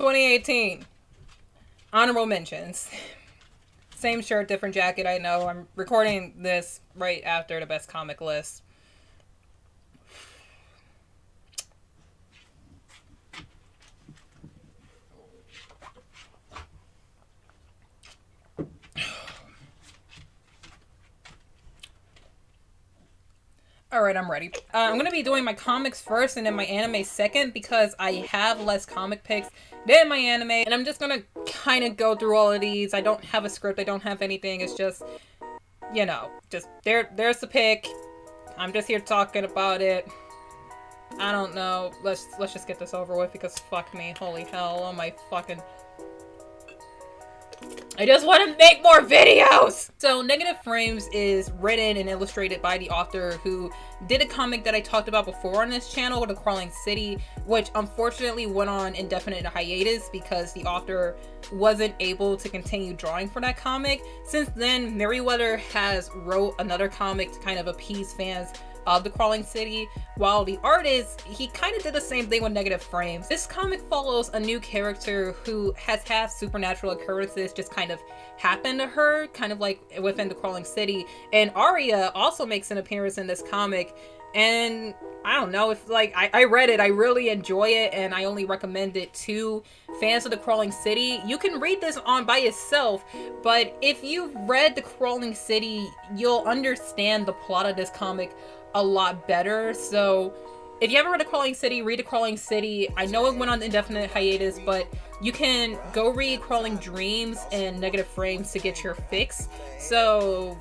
2018. Honorable mentions. Same shirt, different jacket, I know. I'm recording this right after the best comic list. Alright, I'm ready. I'm gonna be doing my comics first and then my anime second because I have less comic picks than my anime. And I'm just gonna kind of go through all of these. I don't have a script, I don't have anything. It's just, you know, just there's the pick. I'm just here talking about it. I don't know. Let's just get this over with because fuck me. Holy hell. Oh my fucking... I just want to make more videos! So, Negative Frames is written and illustrated by the author who did a comic that I talked about before on this channel, The Crawling City, which unfortunately went on indefinite hiatus because the author wasn't able to continue drawing for that comic. Since then, Merriweather has wrote another comic to kind of appease fans of The Crawling City, while the artist, he kind of did the same thing with Negative Frames. This comic follows a new character who has had supernatural occurrences just kind of happen to her, kind of like within The Crawling City, and Aria also makes an appearance in this comic, and I don't know, if like, I read it, I really enjoy it, and I only recommend it to fans of The Crawling City. You can read this on by yourself, but if you've read The Crawling City, you'll understand the plot of this comic a lot better. So if you haven't read The Crawling City, read The Crawling City. I know it went on indefinite hiatus, but you can go read Crawling Dreams and Negative Frames to get your fix. So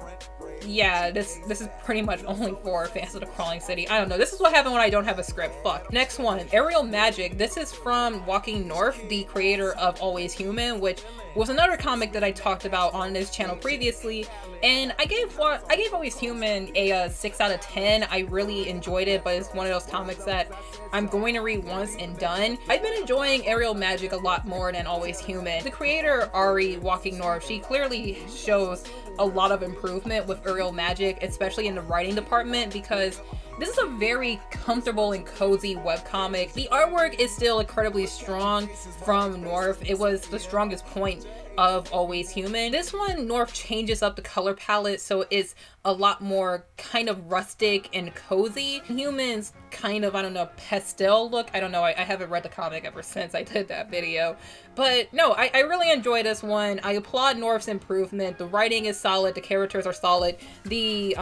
yeah, this is pretty much only for fans of The Crawling City. I don't know. This is what happened when I don't have a script. Fuck. Next one, Aerial Magic. This is from Walking North, the creator of Always Human, which was another comic that I talked about on this channel previously. And I gave Always Human a 6 out of 10. I really enjoyed it, but it's one of those comics that I'm going to read once and done. I've been enjoying Aerial Magic a lot more than Always Human. The creator, Ari Walking North, she clearly shows a lot of improvement with Aerial Magic, especially in the writing department, because this is a very comfortable and cozy webcomic. The artwork is still incredibly strong from North. It was the strongest point of Always Human. This one, North changes up the color palette, so it's a lot more kind of rustic and cozy. Human's kind of, I don't know, pastel look. I don't know, I haven't read the comic ever since I did that video. But no, I really enjoy this one. I applaud North's improvement. The writing is solid, the characters are solid. The,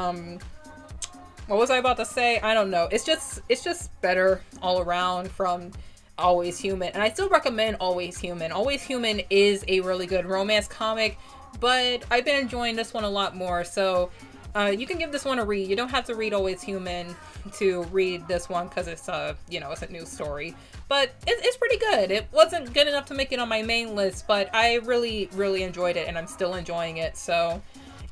what was I about to say? I don't know. It's just better all around from Always Human, and I still recommend Always Human. Always Human is a really good romance comic, but I've been enjoying this one a lot more, so you can give this one a read. You don't have to read Always Human to read this one because it's you know, it's a new story, but it's pretty good. It wasn't good enough to make it on my main list, but I really enjoyed it, and I'm still enjoying it. So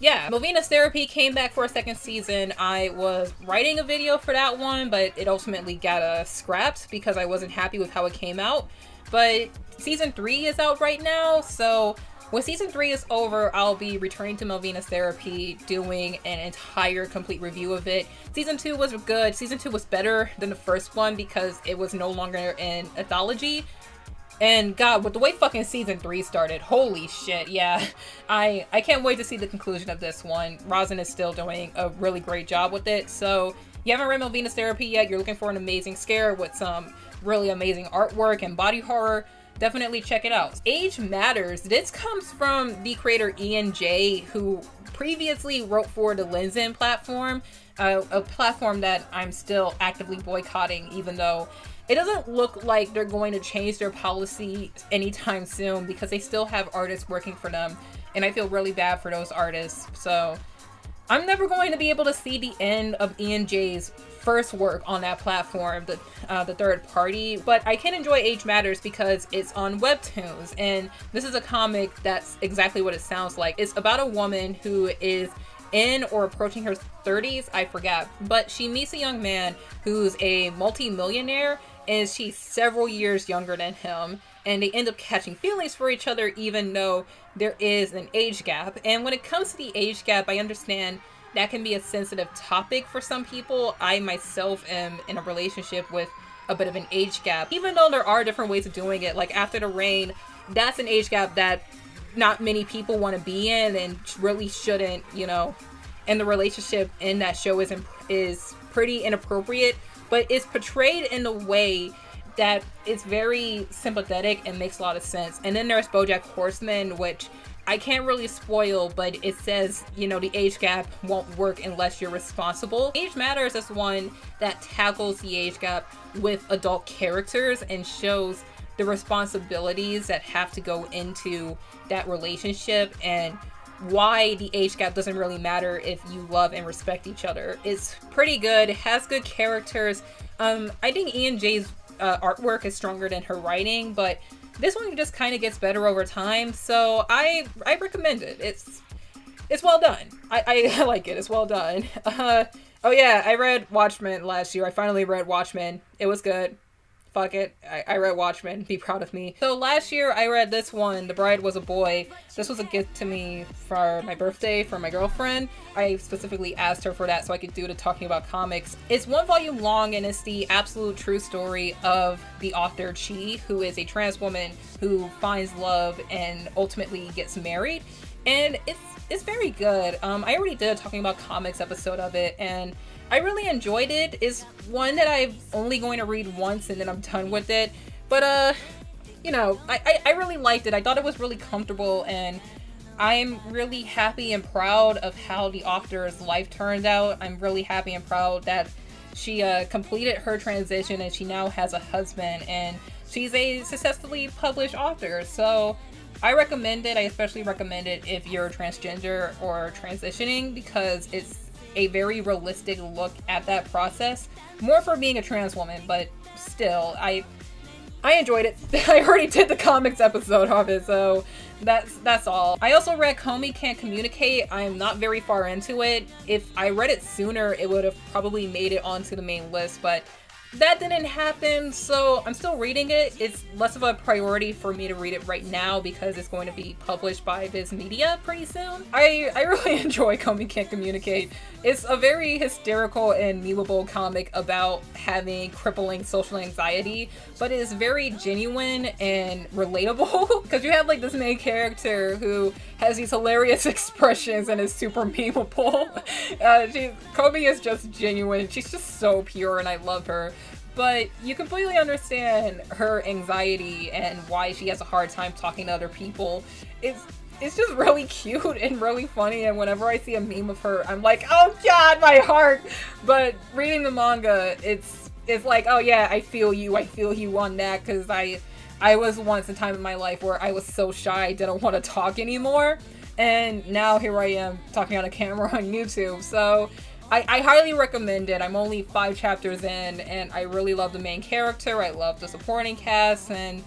yeah, Melvina's Therapy came back for a second season. I was writing a video for that one, but it ultimately got scrapped because I wasn't happy with how it came out. But season 3 is out right now, so when season 3 is over, I'll be returning to Melvina's Therapy, doing an entire complete review of it. Season 2 was good. Season 2 was better than the first one because it was no longer an anthology. And god, with the way fucking season 3 started, holy shit, yeah. I can't wait to see the conclusion of this one. Rosin is still doing a really great job with it. So, you haven't read Melvina's Therapy yet, you're looking for an amazing scare with some really amazing artwork and body horror, definitely check it out. Age Matters. This comes from the creator Ian J, who previously wrote for the Linzen platform, a platform that I'm still actively boycotting, even though it doesn't look like they're going to change their policy anytime soon because they still have artists working for them, and I feel really bad for those artists. So I'm never going to be able to see the end of Ian J's first work on that platform, the third party, but I can enjoy Age Matters because it's on Webtoons, and this is a comic that's exactly what it sounds like. It's about a woman who is in or approaching her 30s, I forget, but she meets a young man who's a multi-millionaire, and she's several years younger than him, and they end up catching feelings for each other even though there is an age gap. And when it comes to the age gap, I understand that can be a sensitive topic for some people. I myself am in a relationship with a bit of an age gap, even though there are different ways of doing it. Like After the Rain, that's an age gap that not many people want to be in and really shouldn't, you know, and the relationship in that show is pretty inappropriate, but it's portrayed in a way that is very sympathetic and makes a lot of sense. And then there's BoJack Horseman, which I can't really spoil, but it says, you know, the age gap won't work unless you're responsible. Age Matters is one that tackles the age gap with adult characters and shows the responsibilities that have to go into that relationship and why the age gap doesn't really matter if you love and respect each other. It's pretty good. It has good characters. I think Ian J's artwork is stronger than her writing, but this one just kind of gets better over time, so I recommend it. It's well done. I like it. It's well done. Oh yeah, I read Watchmen last year. I finally read Watchmen. It was good. Fuck it. I read Watchmen. Be proud of me. So last year I read this one, The Bride Was a Boy. This was a gift to me for my birthday from my girlfriend. I specifically asked her for that so I could do the Talking About Comics. It's 1 volume long and it's the absolute true story of the author Chi, who is a trans woman who finds love and ultimately gets married. And it's very good. I already did a Talking About Comics episode of it and I really enjoyed it. It's one that I'm only going to read once and then I'm done with it. But, you know, I really liked it. I thought it was really comfortable and I'm really happy and proud of how the author's life turned out. I'm really happy and proud that she completed her transition and she now has a husband and she's a successfully published author. So I recommend it. I especially recommend it if you're transgender or transitioning because it's a very realistic look at that process. More for being a trans woman, but still, I enjoyed it. I already did the comics episode of it, so that's all. I also read Komi Can't Communicate. I'm not very far into it. If I read it sooner, it would have probably made it onto the main list, but that didn't happen, so I'm still reading it. It's less of a priority for me to read it right now because it's going to be published by Viz Media pretty soon. I really enjoy Komi Can't Communicate. It's a very hysterical and memeable comic about having crippling social anxiety, but it is very genuine and relatable because you have like this main character who has these hilarious expressions and is super memeable. Komi is just genuine. She's just so pure and I love her. But you completely understand her anxiety and why she has a hard time talking to other people. It's just really cute and really funny, and whenever I see a meme of her, I'm like, oh god, my heart! But reading the manga, it's like, oh yeah, I feel you on that, because I was once a time in my life where I was so shy I didn't want to talk anymore, and now here I am talking on a camera on YouTube, so I highly recommend it. I'm only 5 chapters in, and I really love the main character, I love the supporting cast, and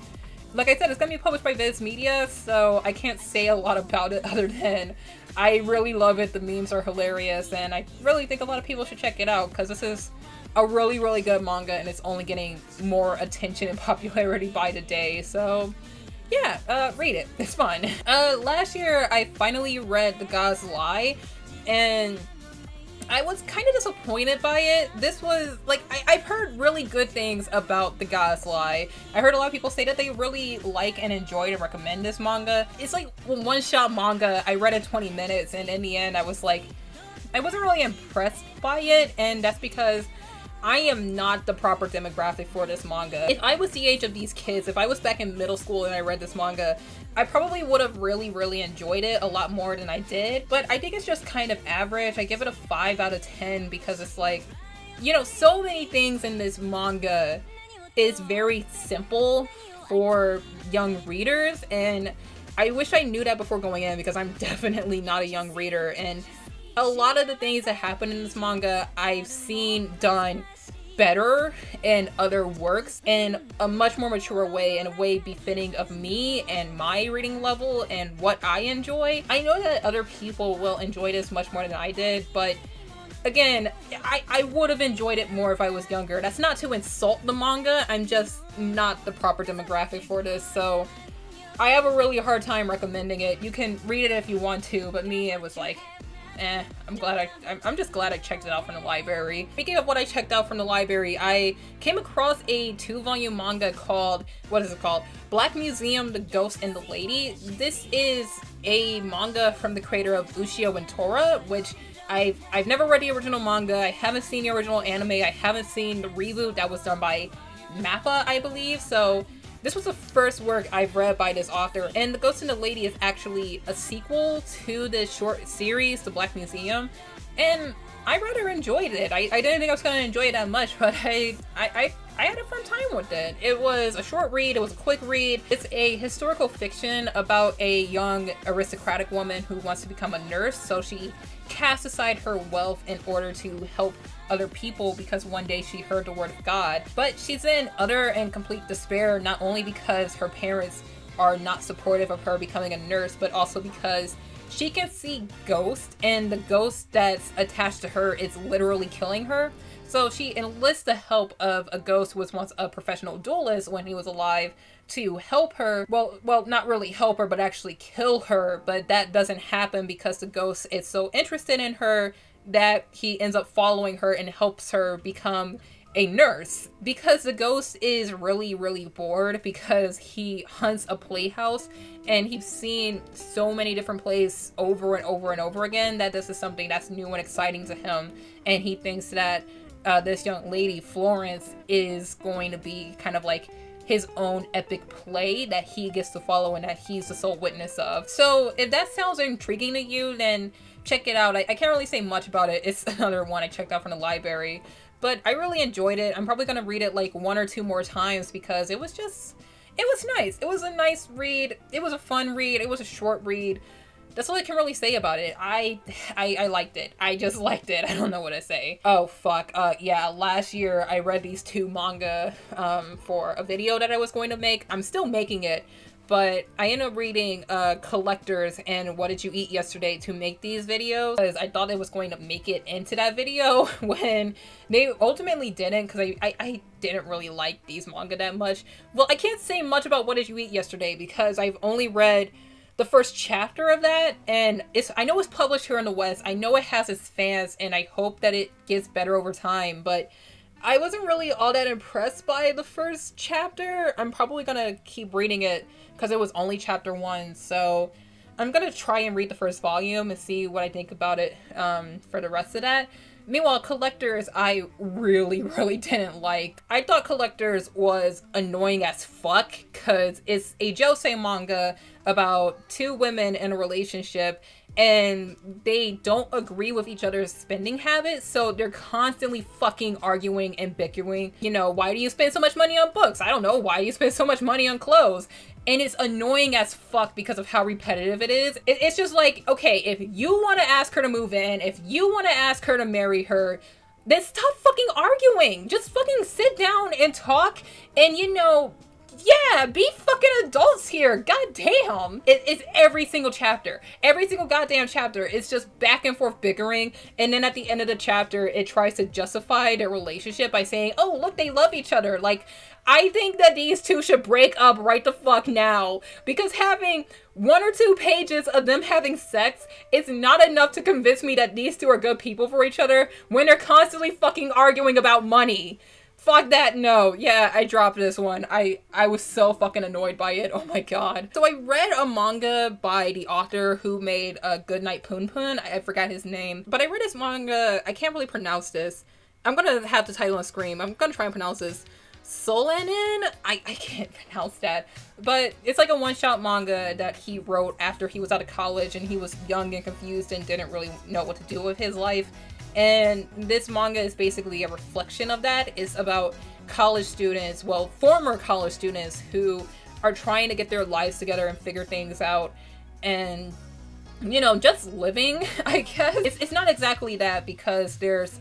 like I said, it's gonna be published by Viz Media, so I can't say a lot about it other than I really love it, the memes are hilarious, and I really think a lot of people should check it out, because this is a really, really good manga, and it's only getting more attention and popularity by the day, so yeah, read it. It's fun. Last year, I finally read The God's Lie, and I was kind of disappointed by it. This was, like, I've heard really good things about The God's Lie. I heard a lot of people say that they really like and enjoyed and recommend this manga. It's like a one-shot manga. I read it 20 minutes, and in the end, I was like, I wasn't really impressed by it, and that's because I am not the proper demographic for this manga. If I was the age of these kids, if I was back in middle school and I read this manga, I probably would have really, really enjoyed it a lot more than I did. But I think it's just kind of average. I give it a 5 out of 10 because it's like, you know, so many things in this manga is very simple for young readers. And I wish I knew that before going in because I'm definitely not a young reader. And a lot of the things that happen in this manga I've seen done better in other works in a much more mature way, in a way befitting of me and my reading level and what I enjoy. I know that other people will enjoy this much more than I did, but again, I would have enjoyed it more if I was younger. That's not to insult the manga, I'm just not the proper demographic for this, so I have a really hard time recommending it. You can read it if you want to, but me, it was like, I'm just glad I checked it out from the library. Speaking of what I checked out from the library, I came across a 2-volume manga called, what is it called? Black Museum, The Ghost and the Lady. This is a manga from the creator of Ushio and Tora, which I've never read the original manga. I haven't seen the original anime. I haven't seen the reboot that was done by Mappa, I believe. So this was the first work I've read by this author. And The Ghost and the Lady is actually a sequel to this short series, The Black Museum. And I rather enjoyed it. I didn't think I was going to enjoy it that much, but I had a fun time with it. It was a short read, it was a quick read. It's a historical fiction about a young aristocratic woman who wants to become a nurse, so she casts aside her wealth in order to help other people because one day she heard the word of God. But she's in utter and complete despair, not only because her parents are not supportive of her becoming a nurse, but also because she can see ghosts, and the ghost that's attached to her is literally killing her. So she enlists the help of a ghost who was once a professional duelist when he was alive to help her. Well, not really help her, but actually kill her. But that doesn't happen because the ghost is so interested in her that he ends up following her and helps her become a nurse. Because the ghost is really, really bored because he hunts a playhouse and he's seen so many different plays over and over and over again that this is something that's new and exciting to him. And he thinks that this young lady, Florence, is going to be kind of like his own epic play that he gets to follow and that he's the sole witness of. So if that sounds intriguing to you, then check it out. I can't really say much about it. It's another one I checked out from the library, but I really enjoyed it. I'm probably going to read it like 1 or 2 more times because it was nice. It was a nice read. It was a fun read. It was a short read. That's all I can really say about it. I liked it. I just liked it. I don't know what to say. Oh, fuck. Yeah, last year I read these 2 manga for a video that I was going to make. I'm still making it, but I ended up reading Collectors and What Did You Eat Yesterday to make these videos because I thought it was going to make it into that video when they ultimately didn't, because I didn't really like these manga that much. Well, I can't say much about What Did You Eat Yesterday because I've only read the first chapter of that, and I know it's published here in the West. I know it has its fans, and I hope that it gets better over time, but I wasn't really all that impressed by the first chapter. I'm probably gonna keep reading it because it was only chapter 1, so I'm gonna try and read the first volume and see what I think about it for the rest of that. Meanwhile, Collectors, I really, really didn't like. I thought Collectors was annoying as fuck because it's a josei manga about 2 women in a relationship and they don't agree with each other's spending habits, so they're constantly fucking arguing and bickering. You know, why do you spend so much money on books? I don't know. Why do you spend so much money on clothes? And it's annoying as fuck because of how repetitive it is. It's just like, okay, if you want to ask her to move in, if you want to ask her to marry her, then stop fucking arguing. Just fucking sit down and talk and, you know, yeah, be fucking adults here. God damn. It's every single chapter. Every single goddamn chapter. It's just back and forth bickering. And then at the end of the chapter, it tries to justify their relationship by saying, oh, look, they love each other. Like, I think that these 2 should break up right the fuck now. Because having 1 or 2 pages of them having sex is not enough to convince me that these 2 are good people for each other when they're constantly fucking arguing about money. Fuck that, no. Yeah, I dropped this one. I was so fucking annoyed by it. Oh my god. So I read a manga by the author who made Goodnight Punpun. I forgot his name. But I read his manga. I can't really pronounce this. I'm gonna have the title on screen. I'm gonna try and pronounce this. Solanin? I can't pronounce that. But it's like a one-shot manga that he wrote after he was out of college and he was young and confused and didn't really know what to do with his life. And this manga is basically a reflection of that. It's about college students, well, former college students who are trying to get their lives together and figure things out and, you know, just living, I guess. It's not exactly that because there's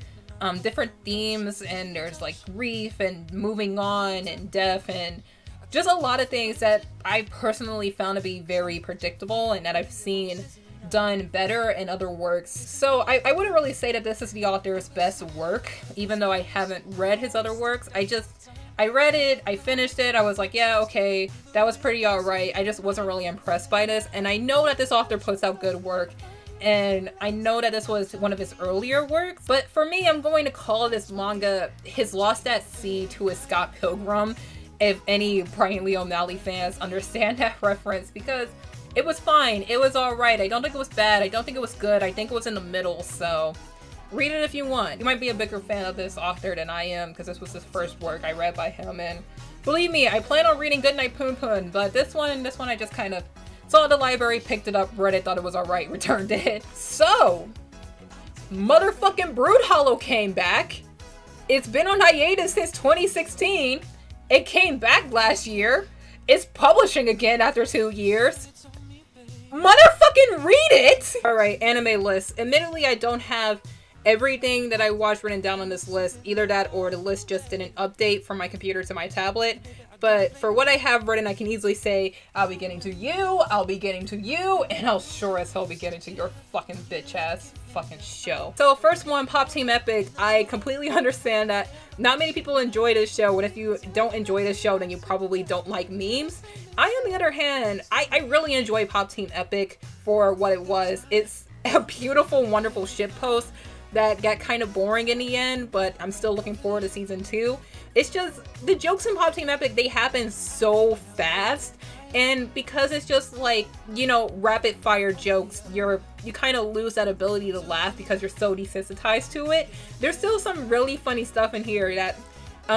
different themes and there's like grief and moving on and death and just a lot of things that I personally found to be very predictable and that I've seen done better in other works. So I wouldn't really say that this is the author's best work, even though I haven't read his other works. I read it, I finished it, I was like, yeah, okay, that was pretty alright. I just wasn't really impressed by this, and I know that this author puts out good work, and I know that this was one of his earlier works, but for me, I'm going to call this manga his Lost at Sea to his Scott Pilgrim, if any Brian Lee O'Malley fans understand that reference, because it was fine, it was alright. I don't think it was bad, I don't think it was good, I think it was in the middle, so read it if you want. You might be a bigger fan of this author than I am, because this was his first work I read by him, and believe me, I plan on reading Goodnight Poon, but this one I just kind of saw at the library, picked it up, read it, thought it was alright, returned it. So, motherfucking Brood Hollow came back. It's been on hiatus since 2016. It came back last year. It's publishing again after 2 years. Motherfucking read it! Alright, anime list. Admittedly, I don't have everything that I watched written down on this list. Either that or the list just didn't update from my computer to my tablet. But for what I have written, I can easily say, I'll be getting to you, I'll be getting to you, and I'll sure as hell be getting to your fucking bitch ass fucking show. So first one, Pop Team Epic. I completely understand that not many people enjoy this show, and if you don't enjoy this show, then you probably don't like memes. I, on the other hand, I really enjoy Pop Team Epic for what it was. It's a beautiful, wonderful shitpost that got kind of boring in the end, but I'm still looking forward to season 2. It's just, the jokes in Pop Team Epic, they happen so fast, and because it's just like, you know, rapid fire jokes, you kind of lose that ability to laugh because you're so desensitized to it. There's still some really funny stuff in here that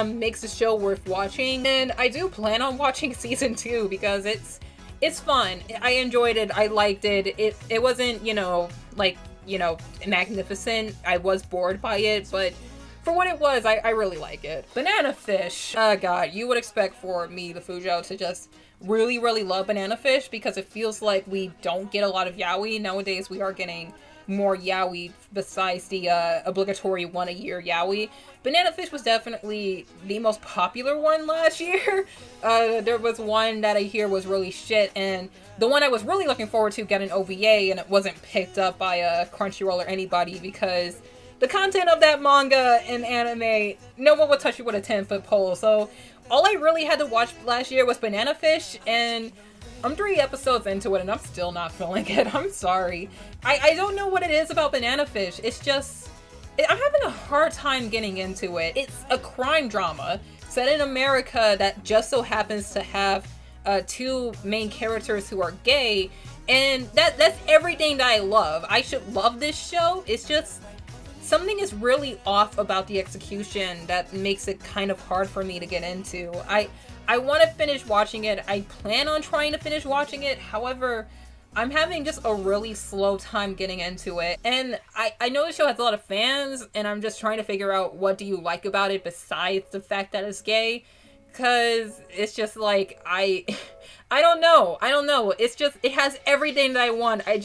makes the show worth watching, and I do plan on watching season 2 because it's fun. I enjoyed it, I liked it. It wasn't, you know, like, you know, magnificent. I was bored by it, but for what it was, I really like it. Banana Fish. Oh god, you would expect for me, the Fujo, to just really, really love Banana Fish because it feels like we don't get a lot of yaoi. Nowadays, we are getting more yaoi besides the obligatory one-a-year yaoi. Banana Fish was definitely the most popular one last year. There was one that I hear was really shit, and the one I was really looking forward to got an OVA, and it wasn't picked up by Crunchyroll or anybody because the content of that manga and anime, no one would touch it with a 10-foot pole. So all I really had to watch last year was Banana Fish, and I'm 3 episodes into it and I'm still not feeling it. I'm sorry. I don't know what it is about Banana Fish. It's just, I'm having a hard time getting into it. It's a crime drama set in America that just so happens to have 2 main characters who are gay, and that's everything that I love. I should love this show. It's just, something is really off about the execution that makes it kind of hard for me to get into. I want to finish watching it. I plan on trying to finish watching it. However, I'm having just a really slow time getting into it. And I know the show has a lot of fans, and I'm just trying to figure out what do you like about it besides the fact that it's gay. Cause it's just like, I don't know. It's just, it has everything that I want. I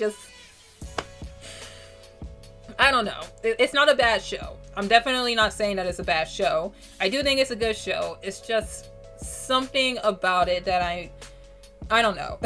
don't know. It's not a bad show. I'm definitely not saying that it's a bad show. I do think it's a good show. It's just something about it that I don't know.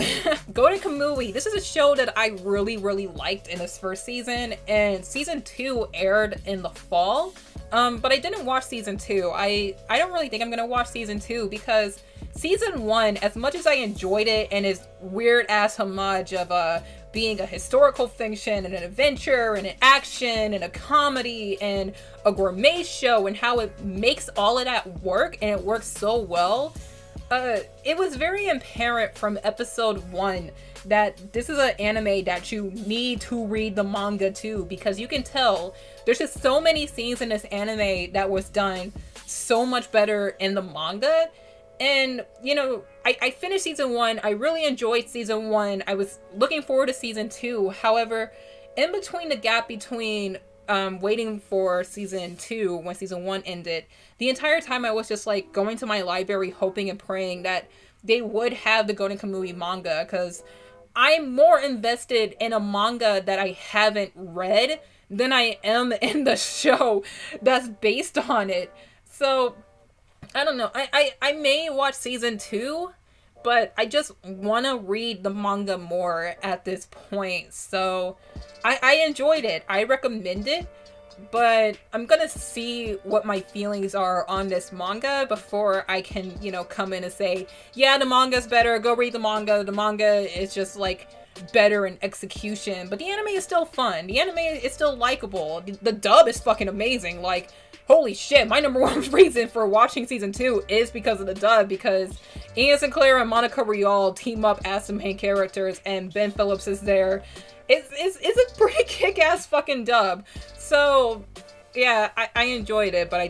Golden Kamuy. This is a show that I really, really liked in its first season, and season 2 aired in the fall. But I didn't watch season 2. I don't really think I'm gonna watch season 2 because season 1, as much as I enjoyed it and its weird ass homage of being a historical fiction and an adventure and an action and a comedy and a gourmet show and how it makes all of that work, and it works so well, it was very apparent from episode 1 that this is an anime that you need to read the manga to, because you can tell there's just so many scenes in this anime that was done so much better in the manga. And, you know, I finished season 1. I really enjoyed season 1. I was looking forward to season 2. However, in between the gap between waiting for season 2 when season 1 ended, the entire time I was just like going to my library hoping and praying that they would have the Golden Kamuy manga, because I'm more invested in a manga that I haven't read than I am in the show that's based on it. So I don't know. I may watch season 2, but I just want to read the manga more at this point. So I enjoyed it. I recommend it, but I'm gonna see what my feelings are on this manga before I can, you know, come in and say, yeah, the manga's better, go read the manga. The manga is just like better in execution, but the anime is still fun. The anime is still likable. The dub is fucking amazing. Like, holy shit, my number one reason for watching season 2 is because of the dub, because Ian Sinclair and Monica Rial team up as the main characters, and Ben Phillips is there. It's a pretty kick-ass fucking dub. So, yeah, I enjoyed it, but I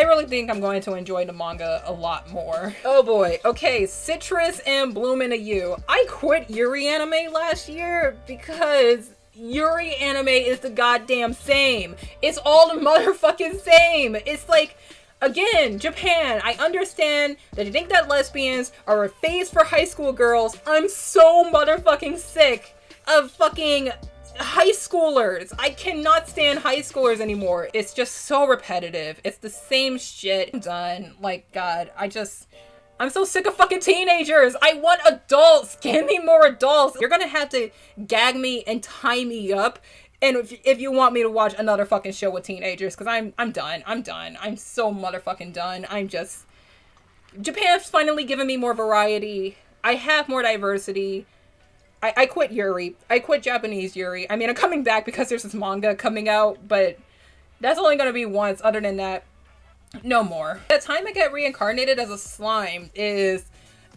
really think I'm going to enjoy the manga a lot more. Oh boy. Okay, Citrus and Bloom in a U. I quit Yuri anime last year because Yuri anime is the goddamn same. It's all the motherfucking same. It's like, again, Japan, I understand that you think that lesbians are a phase for high school girls. I'm so motherfucking sick of fucking high schoolers. I cannot stand high schoolers anymore. It's just so repetitive. It's the same shit. I'm done. Like, God, I'm so sick of fucking teenagers. I want adults. Give me more adults. You're gonna have to gag me and tie me up, and if you want me to watch another fucking show with teenagers, because I'm done. I'm done. I'm so motherfucking done. Japan's finally giving me more variety. I have more diversity. I quit Yuri. I quit Japanese Yuri. I mean, I'm coming back because there's this manga coming out, but that's only gonna be once. Other than that, no more. The time I get reincarnated as a slime is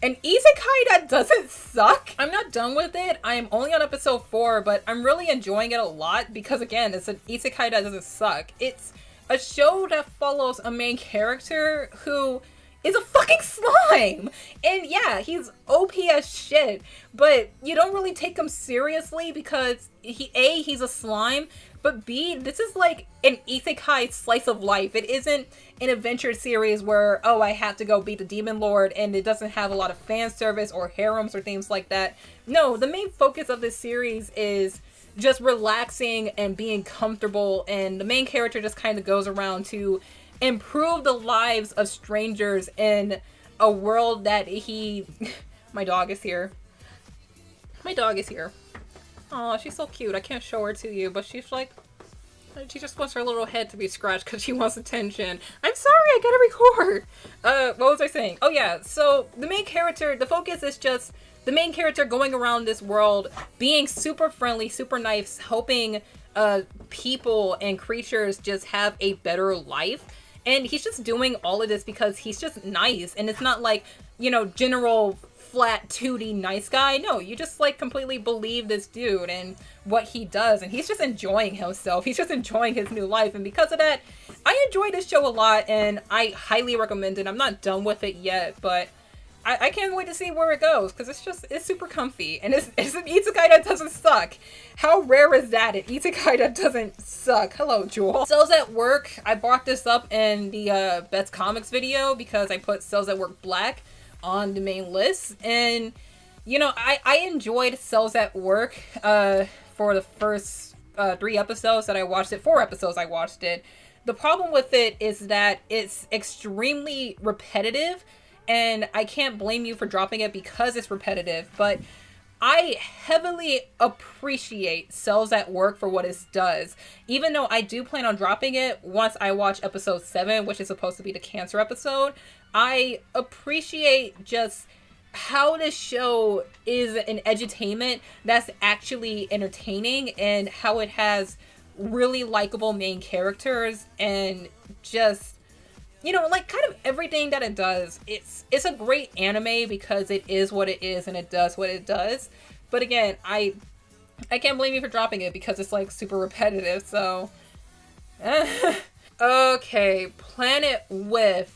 an isekai that doesn't suck. I'm not done with it. I'm only on episode 4, but I'm really enjoying it a lot because, again, it's an isekai that doesn't suck. It's a show that follows a main character who is a fucking slime. And yeah, he's OP as shit, but you don't really take him seriously because he's a slime, but B, this is like an isekai slice of life. It isn't an adventure series where, oh, I have to go beat the demon lord, and it doesn't have a lot of fan service or harems or things like that. No, the main focus of this series is just relaxing and being comfortable, and the main character just kind of goes around to improve the lives of strangers in a world that my dog is here. My dog is here. Oh, she's so cute. I can't show her to you, but she's like, she just wants her little head to be scratched because she wants attention. I'm sorry, I gotta record. What was I saying? Oh yeah, so the main character, the focus is just the main character going around this world, being super friendly, super nice, helping people and creatures just have a better life. And he's just doing all of this because he's just nice. And it's not like, general flat 2D nice guy. No, you just like completely believe this dude and what he does. And he's just enjoying himself. He's just enjoying his new life. And because of that, I enjoy this show a lot and I highly recommend it. I'm not done with it yet, but I can't wait to see where it goes because it's super comfy and it's an isekai that doesn't suck. How rare is that? An isekai that doesn't suck. Hello, Jewel. Cells at Work. I brought this up in the Best Comics video because I put Cells at Work Black on the main list, and I enjoyed Cells at Work for the first 3 episodes that I watched it. 4 episodes I watched it. The problem with it is that it's extremely repetitive. And I can't blame you for dropping it because it's repetitive, but I heavily appreciate Cells at Work for what it does. Even though I do plan on dropping it once I watch episode 7, which is supposed to be the cancer episode, I appreciate just how this show is an edutainment that's actually entertaining and how it has really likable main characters and just like kind of everything that it does. It's a great anime because it is what it is and it does what it does. But again, I can't blame you for dropping it because it's like super repetitive. So okay, Planet With.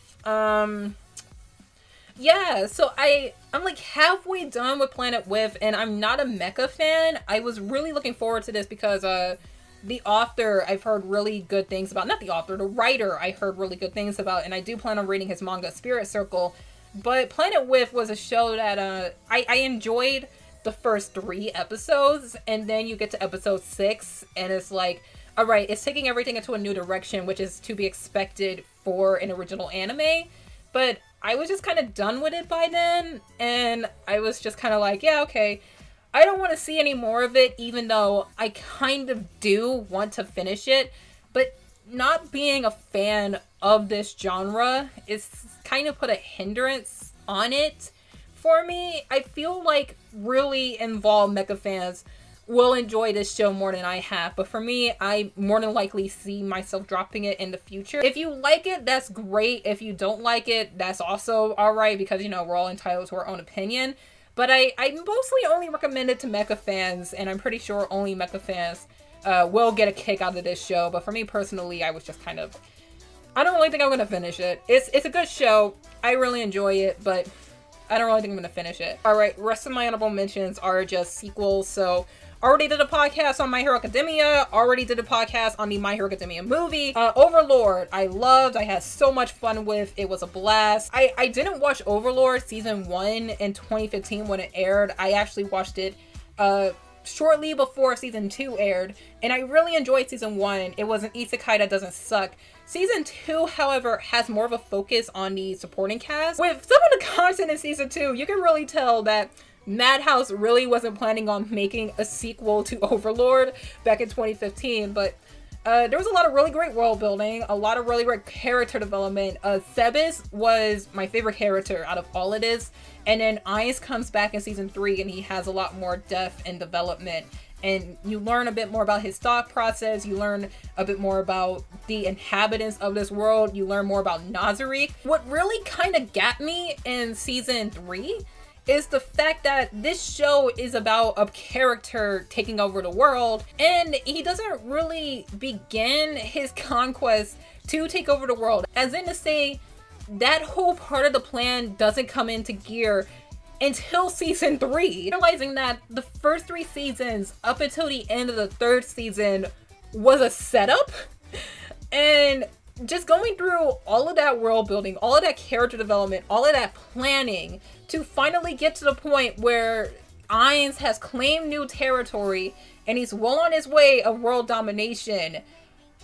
Yeah, so I'm like halfway done with Planet With, and I'm not a mecha fan. I was really looking forward to this because the author I've heard really good things about. Not the author, the writer I heard really good things about, and I do plan on reading his manga Spirit Circle. But Planet With was a show that I enjoyed the first 3 episodes, and then you get to episode 6 and it's like, all right, it's taking everything into a new direction, which is to be expected for an original anime. But I was just kind of done with it by then, and I was just kind of like, yeah, okay, I don't want to see any more of it, even though I kind of do want to finish it. But not being a fan of this genre is kind of put a hindrance on it for me. I feel like really involved mecha fans will enjoy this show more than I have. But for me, I more than likely see myself dropping it in the future. If you like it, that's great. If you don't like it, that's also alright, because, you know, we're all entitled to our own opinion. But I mostly only recommend it to mecha fans, and I'm pretty sure only mecha fans will get a kick out of this show. But for me personally, I was just kind of... I don't really think I'm going to finish it. It's a good show. I really enjoy it, but I don't really think I'm going to finish it. Alright, rest of my honorable mentions are just sequels. So, already did a podcast on My Hero Academia. Already did a podcast on the My Hero Academia movie. Overlord, I loved. I had so much fun with. It was a blast. I didn't watch Overlord season 1 in 2015 when it aired. I actually watched it shortly before season 2 aired, and I really enjoyed season 1. It was an isekai that doesn't suck. Season 2, however, has more of a focus on the supporting cast. With some of the content in season 2, you can really tell that Madhouse really wasn't planning on making a sequel to Overlord back in 2015, but there was a lot of really great world building, a lot of really great character development. Sebes was my favorite character out of all of this, and then Ainz comes back in season 3 and he has a lot more depth and development. And you learn a bit more about his thought process, you learn a bit more about the inhabitants of this world, you learn more about Nazarick. What really kind of got me in season 3 is the fact that this show is about a character taking over the world, and he doesn't really begin his conquest to take over the world. As in to say, that whole part of the plan doesn't come into gear until season 3. Realizing that the first 3 seasons up until the end of the 3rd season was a setup, and just going through all of that world building, all of that character development, all of that planning to finally get to the point where Ainz has claimed new territory and he's well on his way of world domination.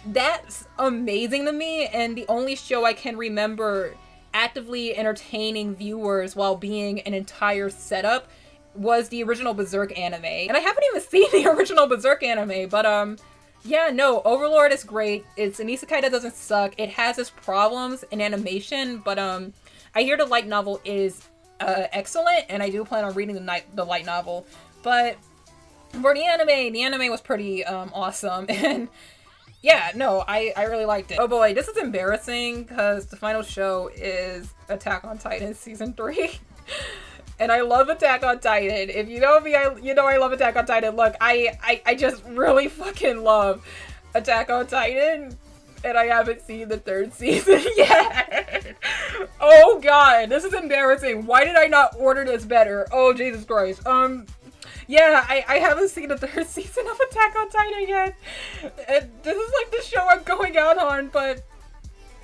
That's amazing to me, and the only show I can remember actively entertaining viewers while being an entire setup was the original Berserk anime. And I haven't even seen the original Berserk anime, but yeah, no, Overlord is great. It's an isekai that doesn't suck. It has its problems in animation, but I hear the light novel is excellent, and I do plan on reading the light novel. But for the anime was pretty awesome, and yeah, no, I really liked it. Oh boy, this is embarrassing because the final show is Attack on Titan season 3. And I love Attack on Titan. If you know me, you know I love Attack on Titan. Look, I just really fucking love Attack on Titan. And I haven't seen the 3rd season yet. Oh god, this is embarrassing. Why did I not order this better? Oh, Jesus Christ. Yeah, I haven't seen the 3rd season of Attack on Titan yet. And this is like the show I'm going out on, but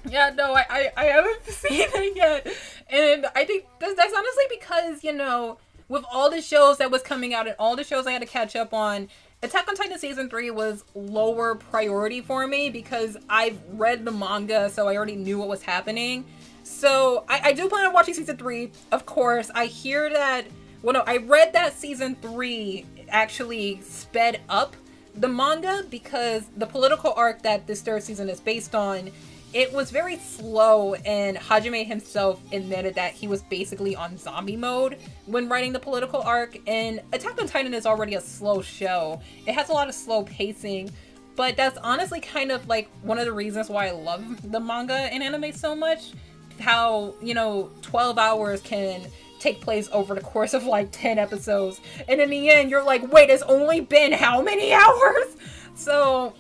yeah, no, I haven't seen it yet. And I think that's honestly because, you know, with all the shows that was coming out and all the shows I had to catch up on, Attack on Titan season 3 was lower priority for me because I've read the manga, so I already knew what was happening. So I do plan on watching season 3, of course. I hear that, well, no, I read that season 3 actually sped up the manga because the political arc that this 3rd season is based on, it was very slow, and Hajime himself admitted that he was basically on zombie mode when writing the political arc, and Attack on Titan is already a slow show. It has a lot of slow pacing, but that's honestly kind of like one of the reasons why I love the manga and anime so much. How, you know, 12 hours can take place over the course of like 10 episodes, and in the end you're like, wait, it's only been how many hours? So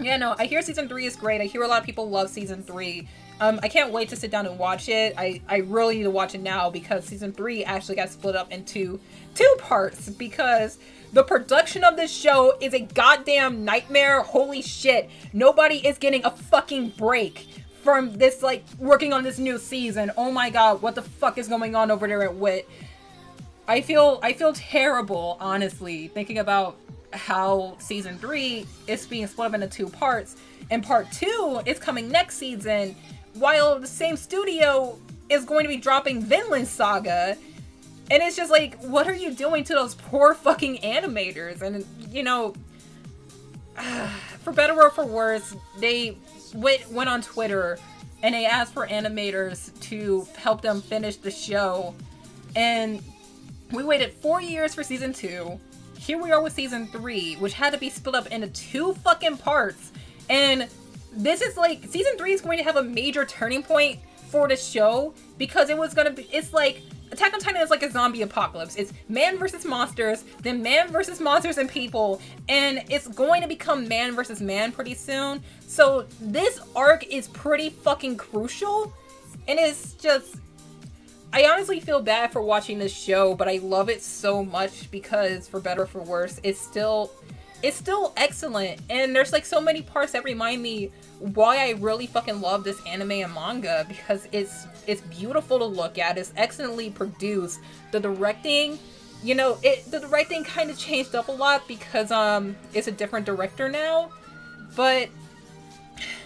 yeah, no, I hear season 3 is great. I hear a lot of people love season 3. I can't wait to sit down and watch it. I really need to watch it now because season 3 actually got split up into 2 parts because the production of this show is a goddamn nightmare. Holy shit. Nobody is getting a fucking break from this, like, working on this new season. Oh my god, what the fuck is going on over there at WIT? I feel terrible, honestly, thinking about how season 3 is being split up into 2 parts, and part 2 is coming next season, while the same studio is going to be dropping Vinland Saga. And it's just like, what are you doing to those poor fucking animators? And, you know, for better or for worse, they went on Twitter and they asked for animators to help them finish the show And we waited 4 years for season 2. Here we are with season 3, which had to be split up into 2 fucking parts. And this is like, season 3 is going to have a major turning point for the show, because it's like, Attack on Titan is like a zombie apocalypse. It's man versus monsters, then man versus monsters and people, and it's going to become man versus man pretty soon. So this arc is pretty fucking crucial, and it's just, I honestly feel bad for watching this show, but I love it so much because, for better or for worse, it's still excellent. And there's like so many parts that remind me why I really fucking love this anime and manga, because it's beautiful to look at, it's excellently produced. The directing, you know, the directing kind of changed up a lot because it's a different director now. But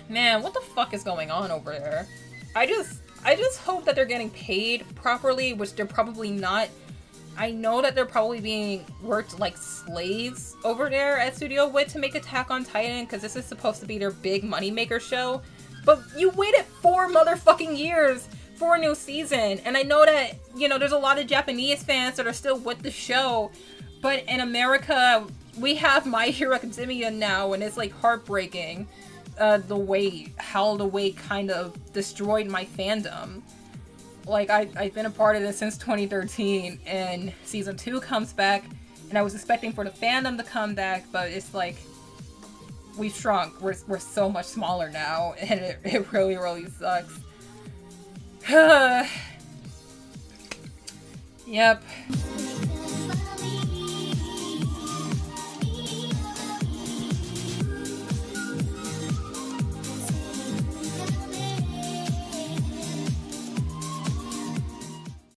man, what the fuck is going on over there? I just hope that they're getting paid properly, which they're probably not. I know that they're probably being worked like slaves over there at Studio Wit to make Attack on Titan, because this is supposed to be their big moneymaker show. But you waited 4 motherfucking years for a new season. And I know that, you know, there's a lot of Japanese fans that are still with the show. But in America, we have My Hero Academia now, and it's like heartbreaking. How the wait kind of destroyed my fandom. Like, I've been a part of this since 2013, and season 2 comes back, and I was expecting for the fandom to come back, but it's like, we've shrunk. We're so much smaller now, and it really, really sucks. Yep.